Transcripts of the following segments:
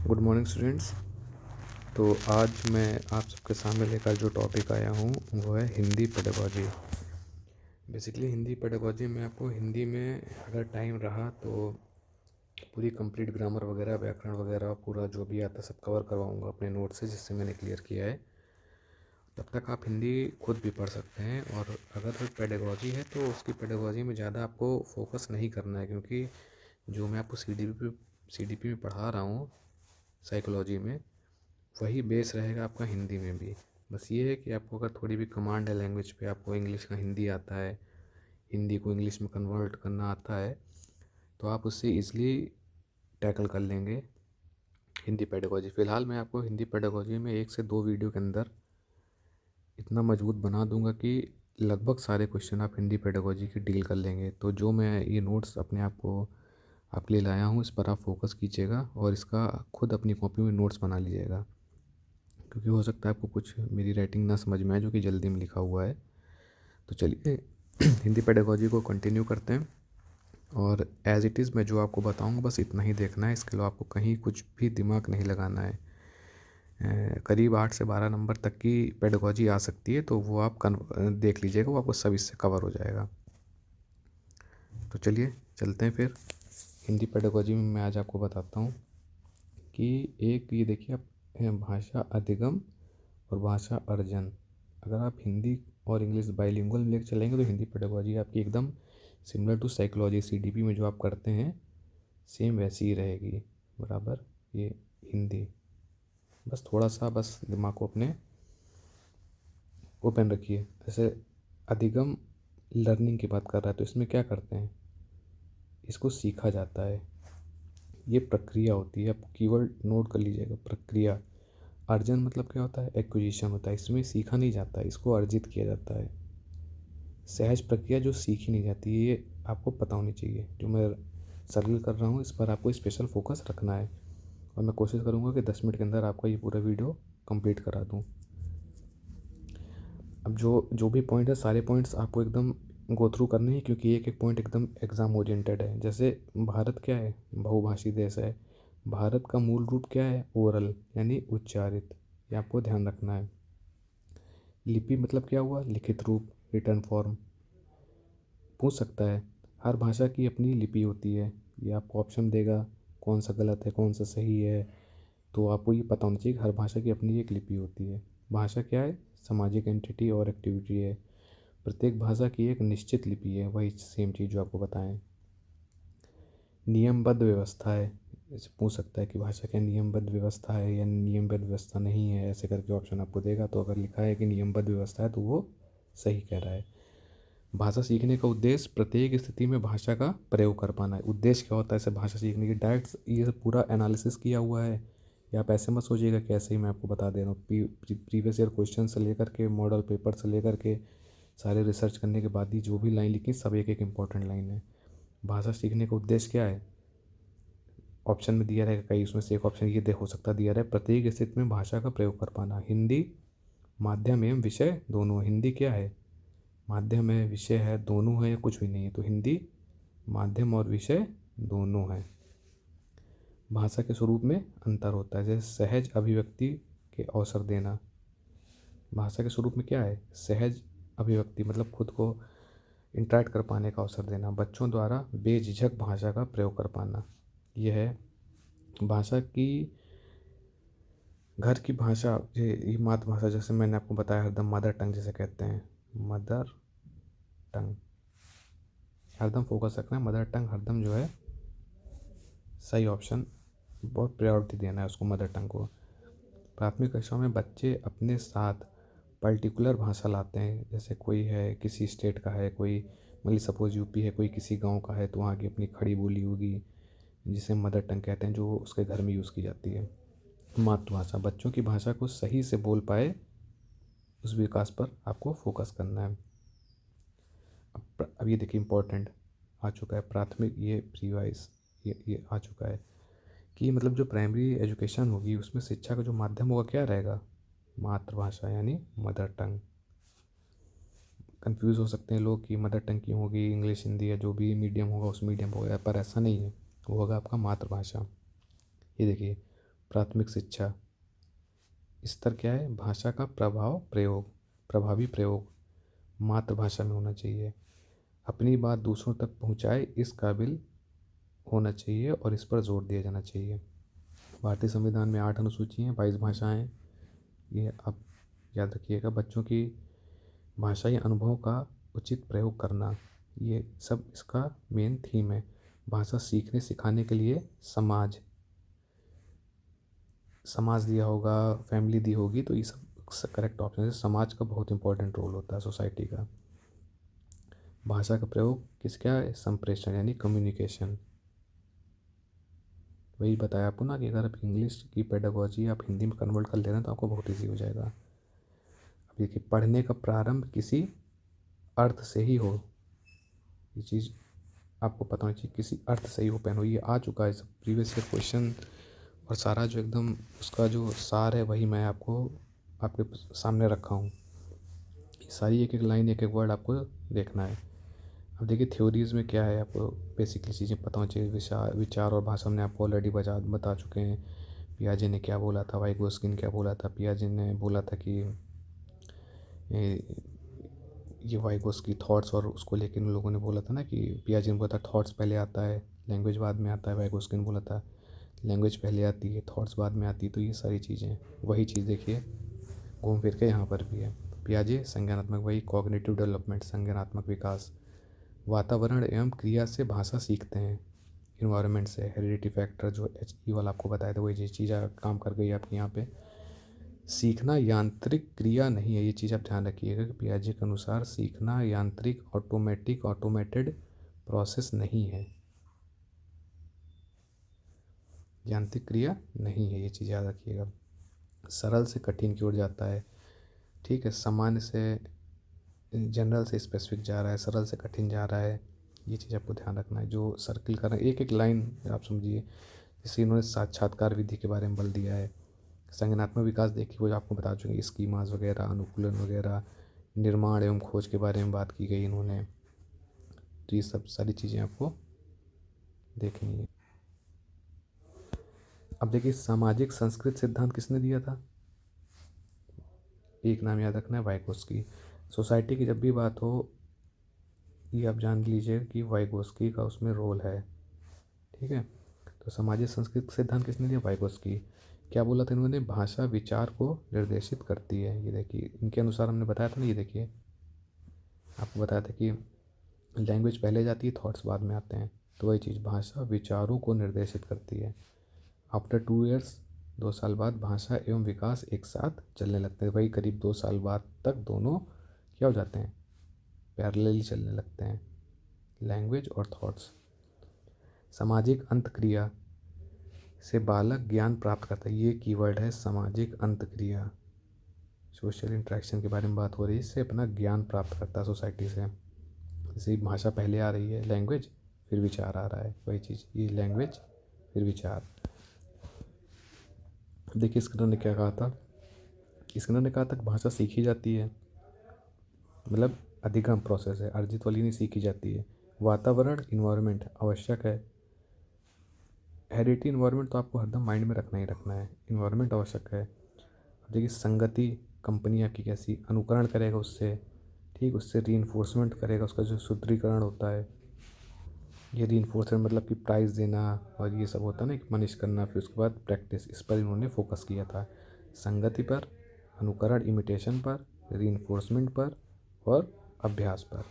Good morning students. तो आज मैं आप सबके सामने लेकर जो टॉपिक आया हूँ वो है Hindi pedagogy. Basically Hindi pedagogy में आपको हिंदी में अगर टाइम रहा तो पूरी कंप्लीट ग्रामर वगैरह, व्याकरण वगैरह, पूरा जो भी आता है सब कवर करवाऊँगा अपने नोट से, जिससे मैंने क्लियर किया है। तब तक आप हिंदी खुद भी पढ़ सकते हैं। और अगर पेडागॉजी है तो उसकी पेडागॉजी में ज़्यादा आपको फोकस नहीं करना है, क्योंकि जो मैं आपको CDP में पढ़ा रहा हूँ साइकोलॉजी में, वही बेस रहेगा आपका हिंदी में भी। बस ये है कि आपको अगर थोड़ी भी कमांड है लैंग्वेज पे, आपको इंग्लिश का हिंदी आता है, हिंदी को इंग्लिश में कन्वर्ट करना आता है, तो आप उससे ईज़िली टैकल कर लेंगे हिंदी पेडागॉजी। फ़िलहाल मैं आपको हिंदी पेडागॉजी में 1 से 2 वीडियो के अंदर इतना मजबूत बना दूंगा कि लगभग सारे क्वेश्चन आप हिंदी पेडागॉजी की डील कर लेंगे। तो जो मैं ये नोट्स अपने आप को आपके लिए लाया हूँ, इस पर आप फोकस कीजिएगा और इसका खुद अपनी कॉपी में नोट्स बना लीजिएगा, क्योंकि हो सकता है आपको कुछ मेरी राइटिंग ना समझ में आए जो कि जल्दी में लिखा हुआ है। तो चलिए हिंदी पेडागॉजी को कंटिन्यू करते हैं। और एज़ इट इज़ मैं जो आपको बताऊंगा बस इतना ही देखना है, इसके अलावा आपको कहीं कुछ भी दिमाग नहीं लगाना है। करीब 8 से 12 नंबर तक की पेडागॉजी आ सकती है, तो वो आप देख लीजिएगा, वो आपको सब इससे कवर हो जाएगा। तो चलिए चलते हैं फिर। हिंदी पेडागॉजी में मैं आज आपको बताता हूँ कि एक ये देखिए आप, भाषा अधिगम और भाषा अर्जन। अगर आप हिंदी और इंग्लिश बाइलिंगुअल में लेकर चलेंगे तो हिंदी पेडागॉजी आपकी एकदम सिमिलर टू साइकोलॉजी CDP में जो आप करते हैं सेम वैसी ही रहेगी बराबर। ये हिंदी बस थोड़ा सा बस दिमाग को अपने ओपन रखिए। जैसे अधिगम लर्निंग की बात कर रहा है, तो इसमें क्या करते हैं, इसको सीखा जाता है, ये प्रक्रिया होती है। आप कीवर्ड नोट कर लीजिएगा, प्रक्रिया। अर्जन मतलब क्या होता है, एक्विजिशन होता है। इसमें सीखा नहीं जाता है, इसको अर्जित किया जाता है। सहज प्रक्रिया जो सीखी नहीं जाती, ये आपको पता होनी चाहिए। जो मैं सर्कल कर रहा हूँ इस पर आपको स्पेशल फोकस रखना है, और मैं कोशिश करूँगा कि 10 मिनट के अंदर आपका ये पूरा वीडियो कंप्लीट करा दूँ। अब जो जो भी पॉइंट है, सारे पॉइंट्स आपको एकदम गो थ्रू करने हैं, क्योंकि एक एक पॉइंट एकदम एग्ज़ाम ओरिएंटेड है। जैसे भारत क्या है, बहुभाषी देश है। भारत का मूल रूप क्या है, ओरल यानी उच्चारित, ये आपको ध्यान रखना है। लिपि मतलब क्या हुआ, लिखित रूप, रिटर्न फॉर्म। पूछ सकता है, हर भाषा की अपनी लिपि होती है, ये आपको ऑप्शन देगा कौन सा गलत है कौन सा सही है। तो आपको ये पता होना चाहिए कि हर भाषा की अपनी एक लिपि होती है। भाषा क्या है, सामाजिक एंटिटी और एक्टिविटी है। प्रत्येक भाषा की एक निश्चित लिपि है, वही सेम चीज़ जो आपको बताएं। नियमबद्ध व्यवस्था है, जैसे पूछ सकता है कि भाषा क्या नियमबद्ध व्यवस्था है या नियमबद्ध व्यवस्था नहीं है, ऐसे करके ऑप्शन आपको देगा। तो अगर लिखा है कि नियमबद्ध व्यवस्था है तो वो सही कह रहा है। भाषा सीखने का उद्देश्य प्रत्येक स्थिति में भाषा का प्रयोग कर पाना है। उद्देश्य क्या होता है ऐसे भाषा सीखने की, डायरेक्ट ये पूरा एनालिसिस किया हुआ है। या आप ऐसे मत सोचिएगा कि ऐसे ही मैं आपको बता दे रहा हूँ। प्रीवियस ईयर क्वेश्चन से लेकर के मॉडल पेपर से लेकर के सारे रिसर्च करने के बाद ही जो भी लाइन लिखी सब एक एक इम्पॉर्टेंट लाइन है। भाषा सीखने का उद्देश्य क्या है, ऑप्शन में दिया रहेगा कई, उसमें से एक ऑप्शन ये हो सकता दिया रहे, प्रत्येक स्थिति में भाषा का प्रयोग कर पाना। हिंदी माध्यम एवं विषय दोनों। हिंदी क्या है, माध्यम है, विषय है, दोनों है या कुछ भी नहीं है। तो हिंदी माध्यम और विषय दोनों है। भाषा के स्वरूप में अंतर होता है, जैसे सहज अभिव्यक्ति के अवसर देना। भाषा के स्वरूप में क्या है, सहज अभिव्यक्ति मतलब खुद को इंटरेक्ट कर पाने का अवसर देना। बच्चों द्वारा बेझिझक भाषा का प्रयोग कर पाना, यह है भाषा की। घर की भाषा ये मातृभाषा, जैसे मैंने आपको बताया हरदम मदर टंग जिसे कहते हैं, मदर टंग। हरदम फोकस रखना है, मदर टंग हरदम जो है सही ऑप्शन, बहुत प्रायोरिटी देना है उसको, मदर टंग को। प्राथमिक कक्षा में बच्चे अपने साथ पर्टिकुलर भाषा लाते हैं। जैसे कोई है किसी स्टेट का है, कोई मतलब सपोज यूपी है, कोई किसी गांव का है, तो वहाँ की अपनी खड़ी बोली होगी जिसे मदर टंग कहते हैं, जो उसके घर में यूज़ की जाती है। मातृभाषा, बच्चों की भाषा को सही से बोल पाए उस विकास पर आपको फोकस करना है। अब ये देखिए इम्पोर्टेंट आ चुका है, प्राथमिक ये प्रीवाइस ये आ चुका है कि मतलब जो प्राइमरी एजुकेशन होगी उसमें शिक्षा का जो माध्यम होगा क्या रहेगा, मातृभाषा यानी मदर टंग। कंफ्यूज हो सकते हैं लोग कि मदर टंग क्यों होगी, इंग्लिश हिंदी या जो भी मीडियम होगा उस मीडियम होगा, पर ऐसा नहीं है, वो होगा आपका मातृभाषा। ये देखिए, प्राथमिक शिक्षा। स्तर क्या है? भाषा का प्रभावी प्रयोग मातृभाषा में होना चाहिए। अपनी बात दूसरों तक पहुंचाए इस काबिल होना चाहिए और इस पर जोर दिया जाना चाहिए। भारतीय संविधान में 8 अनुसूची हैं, 22 भाषाएं हैं। ये आप याद रखिएगा। बच्चों की भाषाई अनुभवों का उचित प्रयोग करना, ये सब इसका मेन थीम है। भाषा सीखने सिखाने के लिए समाज दिया होगा, फैमिली दी होगी, तो ये सब करेक्ट ऑप्शन है। समाज का बहुत इंपॉर्टेंट रोल होता है सोसाइटी का। भाषा का प्रयोग किसका है? संप्रेषण यानी कम्युनिकेशन। वही बताया आपको ना कि अगर आप इंग्लिश की पेडागोजी आप हिंदी में कन्वर्ट कर ले रहे हैं तो आपको बहुत ईजी हो जाएगा। अब देखिए, पढ़ने का प्रारंभ किसी अर्थ से ही हो, ये चीज़ आपको पता होनी चाहिए। किसी अर्थ से ही हो पहनो, ये आ चुका है सब प्रीवियस ईयर क्वेश्चन, और सारा जो एकदम उसका जो सार है वही मैं आपको आपके सामने रखा हूँ। सारी एक एक लाइन, एक एक वर्ड आपको देखना है। अब देखिए, थ्योरीज में क्या है, आपको बेसिकली चीज़ें पता होनी चाहिए। विचार और भाषा हमने आपको ऑलरेडी बता चुके हैं। पियाजे ने क्या बोला था, वाइगोस्किन क्या बोला था। पियाजे ने बोला था कि ये वाइगोस्की थॉट्स, और उसको लेकर उन लोगों ने बोला था ना कि पियाजे ने बोला था थॉट्स पहले आता है, लैंग्वेज बाद में आता है। वाइगोस्की ने बोला था लैंग्वेज पहले आती है, थॉट्स बाद में आती है। तो ये सारी चीज़ें, वही चीज़ देखिए घूम फिर के यहाँ पर भी है। पियाजे संज्ञानात्मक, वही कॉग्निटिव डेवलपमेंट, संज्ञानात्मक विकास। वातावरण एवं क्रिया से भाषा सीखते हैं, इन्वायरमेंट से। हेरिडिटी फैक्टर जो HE वाला आपको बताया था, वही चीज़ काम कर गई आपके यहाँ पे। सीखना यांत्रिक क्रिया नहीं है, ये चीज़ आप ध्यान रखिएगा कि पियाजे के अनुसार सीखना यांत्रिक ऑटोमेटेड प्रोसेस नहीं है, यांत्रिक क्रिया नहीं है, ये चीज़ याद रखिएगा। सरल से कठिन की ओर जाता है, ठीक है। सामान्य से जनरल से स्पेसिफिक जा रहा है, सरल से कठिन जा रहा है, ये चीज़ आपको ध्यान रखना है। जो सर्किल कर रहे हैं, एक एक लाइन आप समझिए। जैसे इन्होंने साक्षात्कार विधि के बारे में बल दिया है। संज्ञानात्मक विकास देखिए, वो आपको बता चुके हैं, स्कीमास वगैरह, अनुकूलन वगैरह, निर्माण एवं खोज के बारे में बात की गई इन्होंने। तो ये सब सारी चीज़ें आपको देखनी है। अब देखिए, सामाजिक संस्कृत सिद्धांत किसने दिया था? एक नाम याद रखना है, वाइगोस्की। सोसाइटी की जब भी बात हो, ये आप जान लीजिए कि वाइगोस्की का उसमें रोल है, ठीक है। तो सामाजिक संस्कृत सिद्धांत किसने दिया? वाइगोस्की। क्या बोला था इन्होंने? भाषा विचार को निर्देशित करती है। ये देखिए, इनके अनुसार हमने बताया था ना, ये देखिए आपको बताया था कि लैंग्वेज पहले जाती है, थॉट्स बाद में आते हैं। तो वही चीज़, भाषा विचारों को निर्देशित करती है। आफ्टर 2 ईयर्स, 2 साल बाद भाषा एवं विकास एक साथ चलने लगते हैं। वही करीब 2 साल बाद तक दोनों क्या हो जाते हैं? पैरेलली चलने लगते हैं, लैंग्वेज और थॉट्स। सामाजिक अंतक्रिया से बालक ज्ञान प्राप्त करता है, ये कीवर्ड है, सामाजिक अंतक्रिया। सोशल इंटरेक्शन के बारे में बात हो रही है, इससे अपना ज्ञान प्राप्त करता है सोसाइटी से। जैसे भाषा पहले आ रही है, लैंग्वेज, फिर विचार आ रहा है, वही चीज़, ये लैंग्वेज फिर विचार। देखिए, स्किनर ने क्या कहा था? स्किनर ने कहा था कि भाषा सीखी जाती है, मतलब अधिगम प्रोसेस है, अर्जित वाली नहीं, सीखी जाती है। वातावरण, इन्वायरमेंट आवश्यक है। हेरिडिटी इन्वायरमेंट तो आपको हरदम माइंड में रखना ही रखना है, इन्वायरमेंट आवश्यक है। अब देखिए, संगति, कंपनी आपकी कैसी अनुकरण करेगा उससे, ठीक, उससे रीइंफोर्समेंट करेगा, उसका जो सुदृढ़ीकरण होता है। ये रीइंफोर्समेंट मतलब कि प्राइज़ देना और ये सब होता है ना, कि पनिश करना, फिर उसके बाद प्रैक्टिस, इस पर इन्होंने फोकस किया था। संगति पर, अनुकरण इमिटेशन पर, रीइंफोर्समेंट पर और अभ्यास पर।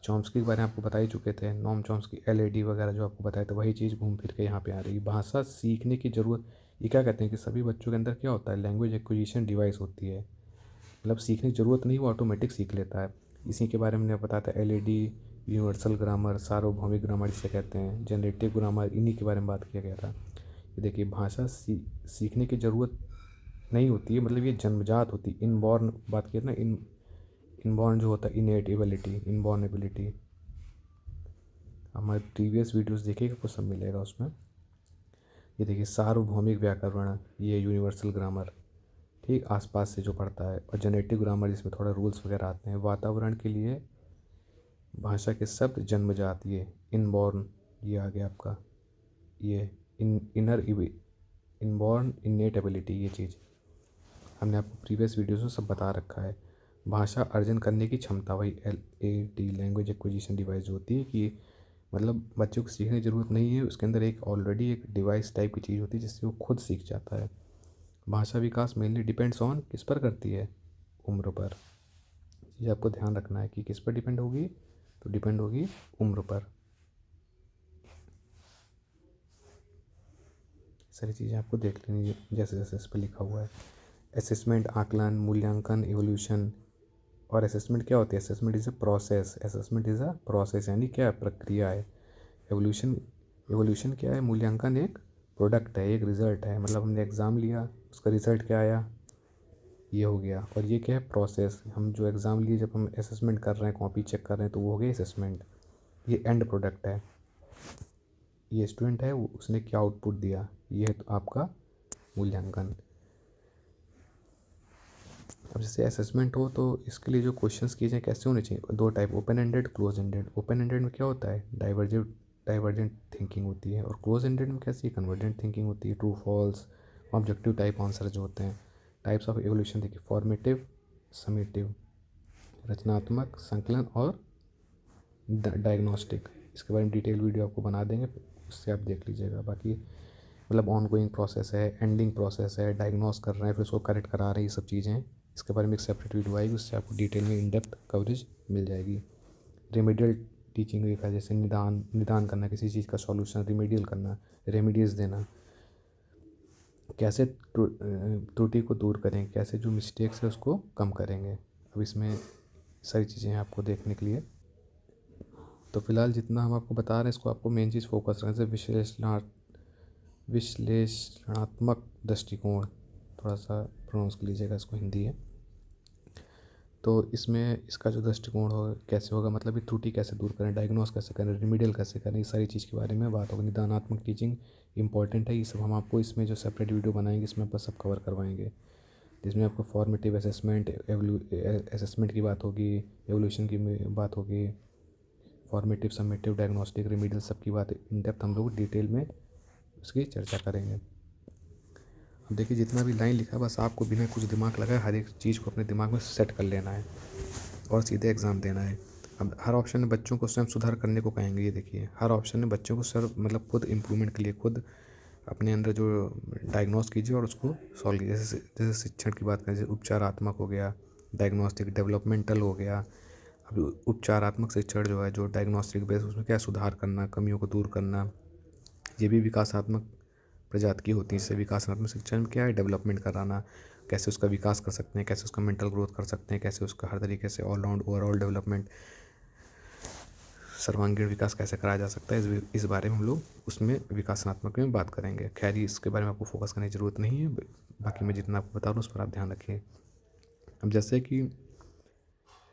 चॉम्स्की के बारे में आपको बता ही चुके थे, नॉम चॉम्स्की, LAD वगैरह जो आपको बताया था, वही चीज़ घूम फिर के यहाँ पे आ रही है। भाषा सीखने की ज़रूरत, ये क्या कहते हैं कि सभी बच्चों के अंदर क्या होता है? लैंग्वेज एक्विजिशन डिवाइस होती है, मतलब सीखने की ज़रूरत नहीं, वो ऑटोमेटिक सीख लेता है। इसी के बारे में मैंने बताया था, LAD, यूनिवर्सल ग्रामर, सार्वभौमिक ग्रामर जिसे कहते हैं, जनरेटिव ग्रामर, इन्हीं के बारे में बात किया गया था। ये देखिए, भाषा सीखने की ज़रूरत नहीं होती है, मतलब ये जन्मजात होती है, इनबॉर्न बात किया ना, इनबॉर्न जो होता है, इनेट एबिलिटी, इनबॉर्न एबिलिटी। हमारे प्रीवियस वीडियोस देखिएगा, आपको सब मिलेगा उसमें। ये देखिए, सार्वभौमिक व्याकरण, ये यूनिवर्सल ग्रामर, ठीक, आसपास से जो पढ़ता है। और जनरेटिव ग्रामर, जिसमें थोड़ा रूल्स वगैरह आते हैं। वातावरण के लिए भाषा के शब्द जन्मजात, ये इनबॉर्न, ये आ गया आपका, ये इनबॉर्न इनेट एबिलिटी, ये चीज़ हमने आपको प्रीवियस वीडियोस में सब बता रखा है। भाषा अर्जन करने की क्षमता, वही LAT लैंग्वेज एक्विजिशन डिवाइस जो होती है कि मतलब बच्चों को सीखने की ज़रूरत नहीं है, उसके अंदर एक ऑलरेडी एक डिवाइस टाइप की चीज़ होती है जिससे वो खुद सीख जाता है। भाषा विकास मेनली डिपेंड्स ऑन किस पर करती है, उम्र पर। ये आपको ध्यान रखना है कि किस पर डिपेंड होगी, तो डिपेंड होगी उम्र पर। सारी चीज़ें आपको देख लेनी है जैसे जैसे इस पर लिखा हुआ है। असेसमेंट, आकलन, मूल्यांकन, इवोल्यूशन। और असेसमेंट क्या होती है? Assessment is a process, assessment is a process यानी क्या, प्रक्रिया है। एवोल्यूशन, एवोल्यूशन क्या है? मूल्यांकन एक प्रोडक्ट है, एक रिज़ल्ट है, मतलब हमने एग्ज़ाम लिया, उसका रिज़ल्ट क्या आया, ये हो गया। और ये क्या है? प्रोसेस। हम जो एग्ज़ाम लिए, जब हम असेसमेंट कर रहे हैं, कॉपी चेक कर रहे हैं, तो वो हो गया असेसमेंट। ये एंड प्रोडक्ट है। ये स्टूडेंट है, उसने क्या आउटपुट दिया, ये है तो आपका मूल्यांकन। अब जैसे असेसमेंट हो तो इसके लिए जो क्वेश्चंस किए जाए कैसे होने चाहिए? दो type, open ended, close ended. Open ended में क्या होता है? डाइवर्जेंट थिंकिंग होती है। और क्लोज एंडेड में कैसी कन्वर्जेंट थिंकिंग होती है, true false, objective type answer जो होते हैं। टाइप्स ऑफ एवोल्यूशन देखिए, फॉर्मेटिव, समेटिव, रचनात्मक, संकलन और डायग्नोस्टिक। इसके बारे में डिटेल वीडियो आपको बना देंगे, उससे आप देख लीजिएगा। बाकी मतलब ऑन गोइंग प्रोसेस है, एंडिंग प्रोसेस है, डायग्नोस कर रहे हैं, फिर उसको करेक्ट करा रहे हैं, ये सब चीज़ें हैं। इसके बारे में एक सेपरेट वीडियो आएगी, उससे आपको डिटेल में इन डेप्थ कवरेज मिल जाएगी। रेमेडियल टीचिंग देखा, जैसे निदान करना, किसी चीज़ का सॉल्यूशन, रिमेडियल करना, रेमेडीज देना, कैसे त्रुटि को दूर करें, कैसे जो मिस्टेक्स है उसको कम करेंगे। अब इसमें सारी चीज़ें हैं आपको देखने के लिए। तो फिलहाल जितना हम आपको बता रहे हैं, इसको आपको मेन चीज़ फोकस करना है। जैसे विश्लेषणात्मक दृष्टिकोण, थोड़ा सा प्रोनाउंस कर लीजिएगा, इसको हिंदी है। तो इसमें इसका जो दृष्टिकोण हो कैसे होगा, मतलब ये त्रुटि कैसे दूर करें, डायग्नोस कैसे करें, रिमीडियल कैसे करें, इस सारी चीज़ के बारे में बात होगी। निदानात्मक टीचिंग इंपॉर्टेंट है, ये सब हम आपको इसमें जो सेपरेट वीडियो बनाएंगे इसमें आपको सब कवर करवाएंगे, जिसमें आपको फॉर्मेटिव असेसमेंट, असेसमेंट की बात होगी, एवोल्यूशन की बात होगी, फॉर्मेटिव, समेटिव, डायग्नोस्टिक, रिमीडियल, सब की बात इन डेप्थ हम लोग डिटेल में उसकी चर्चा करेंगे। अब देखिए जितना भी लाइन लिखा है, बस आपको बिना कुछ दिमाग लगाए हर एक चीज़ को अपने दिमाग में सेट कर लेना है और सीधे एग्ज़ाम देना है। अब हर ऑप्शन में बच्चों को स्वयं सुधार करने को कहेंगे, ये देखिए हर ऑप्शन में बच्चों को सर मतलब खुद इम्प्रूवमेंट के लिए खुद अपने अंदर जो डायग्नोस कीजिए और उसको सॉल्व कीजिए। जैसे जैसे शिक्षण की बात करें, जैसे उपचारात्मक हो गया, डायग्नोस्टिक, डेवलपमेंटल हो गया। अब उपचारात्मक शिक्षण जो है, जो डायग्नोस्टिक बेस, उसमें क्या सुधार करना, कमियों को दूर करना, ये भी विकासात्मक प्रजाति की होती है। जैसे विकासात्मक शिक्षा में क्या है? डेवलपमेंट कराना, कैसे उसका विकास कर सकते हैं, कैसे उसका मेंटल ग्रोथ कर सकते हैं, कैसे उसका हर तरीके से ऑलराउंड ओवरऑल डेवलपमेंट, सर्वांगीण विकास कैसे कराया जा सकता है, इस बारे में हम लोग उसमें विकासात्मक में बात करेंगे। खैर इसके बारे में आपको फोकस करने की ज़रूरत नहीं है, बाकी मैं जितना आपको बता रहा हूँ उस पर आप ध्यान रखिए। अब जैसे कि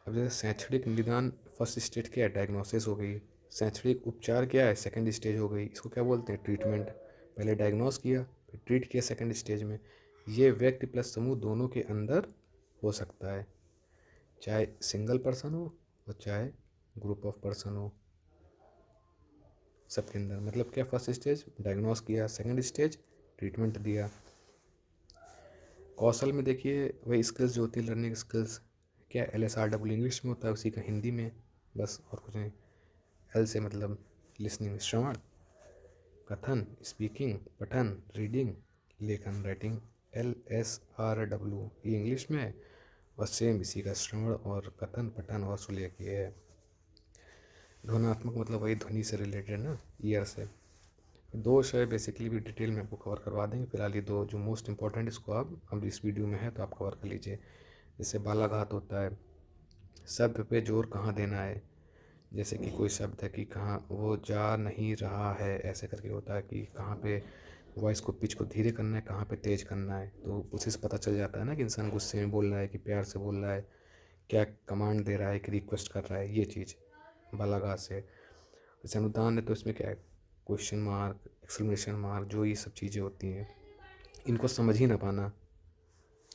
अब जैसे शैक्षणिक निदान फर्स्ट स्टेज क्या है? डायग्नोसिस हो गई। शैक्षणिक उपचार क्या है? सेकंड स्टेज हो गई। इसको क्या बोलते हैं? ट्रीटमेंट। पहले डायग्नोस किया, फिर ट्रीट किया सेकंड स्टेज में। ये व्यक्ति प्लस समूह दोनों के अंदर हो सकता है, चाहे सिंगल पर्सन हो और चाहे ग्रुप ऑफ पर्सन हो, सबके अंदर। मतलब क्या? फर्स्ट स्टेज डायग्नोस किया, सेकंड स्टेज ट्रीटमेंट दिया। कौशल में देखिए वही स्किल्स जो होती है, लर्निंग स्किल्स, क्या LSRW इंग्लिश में होता है, उसी का हिंदी में, बस और कुछ नहीं। एल से मतलब लिसनिंग, श्रवण, कथन, स्पीकिंग, पठन, रीडिंग, लेखन, राइटिंग। LSRW ये इंग्लिश में है और सेम इसी का श्रवण और कथन, पठन और सुलेख ये है। ध्वनात्मक मतलब वही ध्वनि से रिलेटेड ना, ईयर से। दो विषय बेसिकली भी डिटेल में आपको कवर करवा देंगे। फिलहाल ये दो जो मोस्ट इंपॉर्टेंट, इसको आप अब इस वीडियो में है तो आप कवर कर लीजिए। जैसे बालाघात होता है, शब्द पे जोर कहाँ देना है, जैसे कि कोई शब्द है कि कहाँ वो जा नहीं रहा है, ऐसे करके होता है कि कहाँ पे वॉइस को, पिच को धीरे करना है, कहाँ पे तेज करना है। तो उसी से पता चल जाता है ना कि इंसान गुस्से में बोल रहा है कि प्यार से बोल रहा है, क्या कमांड दे रहा है कि रिक्वेस्ट कर रहा है, ये चीज़ बालाघात से। जैसे अनुदान है तो इसमें क्या है? क्वेश्चन मार्क, एक्सक्लेमेशन मार्क, जो ये सब चीज़ें होती हैं, इनको समझ ही ना पाना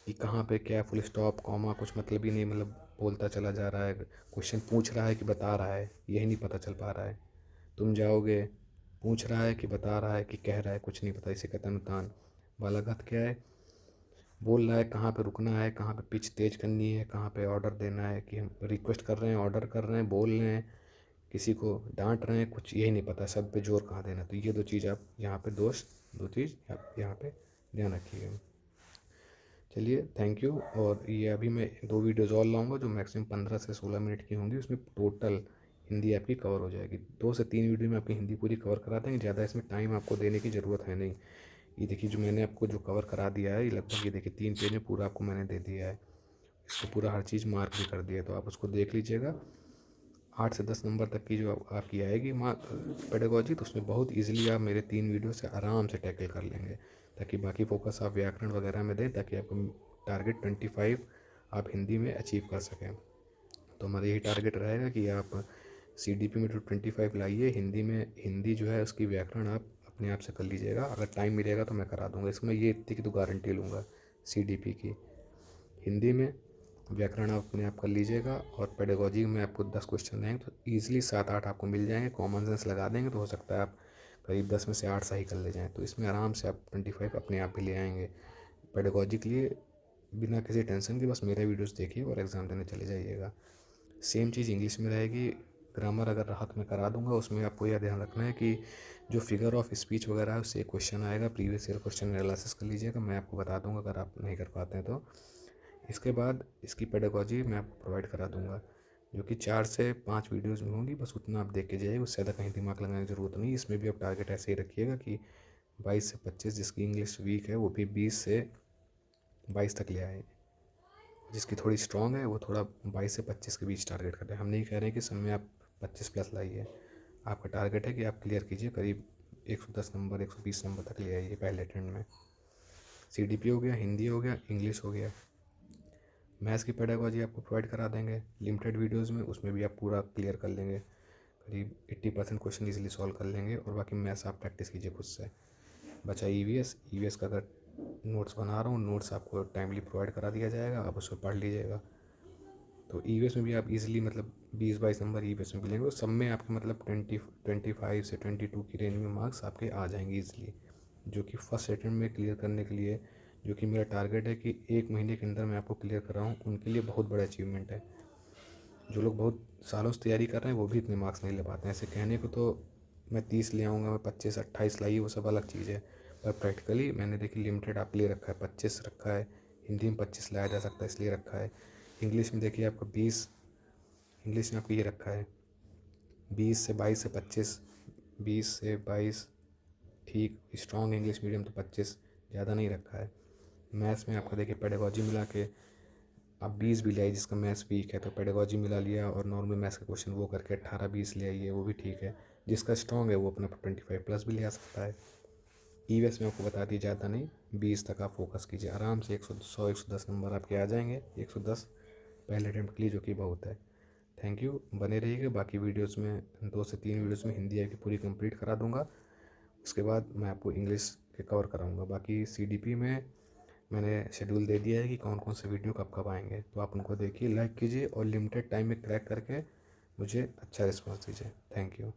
कि कहाँ पे क्या, फुल स्टॉप, कॉमा, कुछ मतलब ही नहीं, मतलब बोलता चला जा रहा है, क्वेश्चन पूछ रहा है कि बता रहा है, यही नहीं पता चल पा रहा है। तुम जाओगे, पूछ रहा है कि बता रहा है कि कह रहा है, कुछ नहीं पता, इसे कहते हैं अनुदान। बालाघात क्या है, बोल रहा है कहाँ पे रुकना है, कहाँ पे पिच तेज करनी है, कहाँ पे ऑर्डर देना है, कि हम रिक्वेस्ट कर रहे हैं, ऑर्डर कर रहे हैं, बोल रहे हैं, किसी को डांट रहे हैं, कुछ यही नहीं पता शब्द पे जोर कहाँ देना। तो ये दो चीज़ आप यहाँ पे दो चीज़ आप यहाँ पे ध्यान रखिएगा। चलिए थैंक यू। और ये अभी मैं 2 वीडियोज़ और लाऊंगा जो मैक्सिमम 15 से 16 मिनट की होंगी, उसमें टोटल हिंदी आपकी कवर हो जाएगी। 2 से 3 वीडियो में आपकी हिंदी पूरी कवर करा देंगे, ज़्यादा इसमें टाइम आपको देने की ज़रूरत है नहीं। ये देखिए जो मैंने आपको जो कवर करा दिया है, ये लगभग ये देखिए 3 पेज में पूरा आपको मैंने दे दिया है। इसको पूरा हर चीज़ मार्क भी कर दिया है, तो आप उसको देख लीजिएगा। 8 से 10 नंबर तक की जो आपकी आएगी पेडागॉजी, तो उसमें बहुत ईजिली आप मेरे 3 वीडियो से आराम से टैकल कर लेंगे, ताकि बाकी फोकस आप व्याकरण वगैरह में दें, ताकि आपको टारगेट 25 आप हिंदी में अचीव कर सकें। तो हमारा यही टारगेट रहेगा कि आप CDP में जो 25 लाइए हिंदी में। हिंदी जो है उसकी व्याकरण आप अपने आप से कर लीजिएगा, अगर टाइम मिलेगा तो मैं करा दूंगा। इसमें ये इतनी की तो गारंटी लूँगा CDP की। हिंदी में व्याकरण आप अपने आप कर लीजिएगा, और पेडागॉजी में आपको 10 क्वेश्चन रहेंगे तो ईजिली 7-8 आपको मिल जाएंगे। कॉमन सेंस लगा देंगे तो हो सकता है आप करीब 10 में से 8 सही कर ले जाएँ, तो इसमें आराम से आप 25 अपने आप भी ले आएंगे पेडागॉजी के लिए, बिना किसी टेंशन के। बस मेरे वीडियोस देखिए और एग्ज़ाम देने चले जाइएगा। सेम चीज़ इंग्लिश में रहेगी। ग्रामर अगर रहा तो मैं करा दूंगा, उसमें आपको यह ध्यान रखना है कि जो फिगर ऑफ स्पीच वगैरह है उससे क्वेश्चन आएगा, प्रीवियस ईयर क्वेश्चन एनालिसिस कर लीजिएगा, मैं आपको बता दूंगा अगर आप नहीं कर पाते हैं तो। इसके बाद इसकी पेडागॉजी मैं आपको प्रोवाइड करा दूंगा, जो कि 4 से 5 वीडियोज़ में होंगी। बस उतना आप देख के जाइए, उससे ज़्यादा कहीं दिमाग लगाने की ज़रूरत नहीं। इसमें भी आप टारगेट ऐसे ही रखिएगा कि 22 से 25, जिसकी इंग्लिश वीक है वो भी 20 से 22 तक ले आए, जिसकी थोड़ी स्ट्रॉन्ग है वो थोड़ा 22 से 25 के बीच टारगेट करें। हम नहीं कह रहे हैं कि सब में आप 25 प्लस लाइए, आपका टारगेट है कि आप क्लियर कीजिए करीब 110 नंबर 120 नंबर तक ले आइए पहले अटेम्प्ट में। CDP हो गया, हिंदी हो गया, इंग्लिश हो गया। मैथ्स की पेडागॉजी आपको प्रोवाइड करा देंगे लिमिटेड वीडियोज़ में, उसमें भी आप पूरा क्लियर कर लेंगे, करीब 80% क्वेश्चन ईजिली सॉल्व कर लेंगे। और बाकी मैथ्स आप प्रैक्टिस कीजिए खुद से। बचा EVS का अगर नोट्स बना रहा हूँ, नोट्स आपको टाइमली प्रोवाइड करा दिया जाएगा, आप उसको पढ़ लीजिएगा। तो EVS में भी आप इजीली मतलब 20-22 नंबर EVS में मिलेंगे, सब में आपके मतलब 25 से 22 की रेंज में मार्क्स आपके आ जाएंगे ईजिली, जो कि फर्स्ट अटेम्प्ट में क्लियर करने के लिए, जो कि मेरा टारगेट है कि 1 महीने के अंदर मैं आपको क्लियर कराऊँ, उनके लिए बहुत बड़ा अचीवमेंट है। जो लोग बहुत सालों से तैयारी कर रहे हैं वो भी इतने मार्क्स नहीं ले पाते हैं। ऐसे कहने को तो मैं 30 ले आऊँगा, मैं 25-28 लाइए, वो सब अलग चीज़ है, पर प्रैक्टिकली मैंने देखी लिमिटेड आप ले रखा है, 25 रखा है। हिंदी में 25 लाया जा सकता है इसलिए रखा है। इंग्लिश में देखिए आपका 20, इंग्लिश में आपको ये रखा है 20 से 22 से 25, 20 से 22 ठीक। स्ट्रॉन्ग इंग्लिश मीडियम तो 25, ज़्यादा नहीं रखा है। मैथ्स में आपका देखिए पेडागॉजी मिला के आप 20 भी ले आइए, जिसका मैथ्स वीक है तो पेडागॉजी मिला लिया, और नॉर्मल मैथ्स का क्वेश्चन वो करके 18-20 ले आइए, वो भी ठीक है। जिसका स्ट्रॉन्ग है वो अपना 25 प्लस भी ले आ सकता है। EVS में आपको बता दी, ज़्यादा नहीं, 20 तक आप फोकस कीजिए, आराम से 110 नंबर आपके आ जाएंगे। 110 पहले अटैम्प्ट के लिए, जो कि बहुत है। थैंक यू, बने रहिएगा। बाकी वीडियोस में 2 से 3 वीडियोस में हिंदी आपकी पूरी कंप्लीट करा दूंगा, उसके बाद मैं आपको इंग्लिश के कवर कराऊंगा। बाकी CDP में मैंने शेड्यूल दे दिया है कि कौन कौन से वीडियो कब कब आएंगे, तो आप उनको देखिए, लाइक कीजिए और लिमिटेड टाइम में क्रैक करके मुझे अच्छा रिस्पॉन्स दीजिए। Thank you.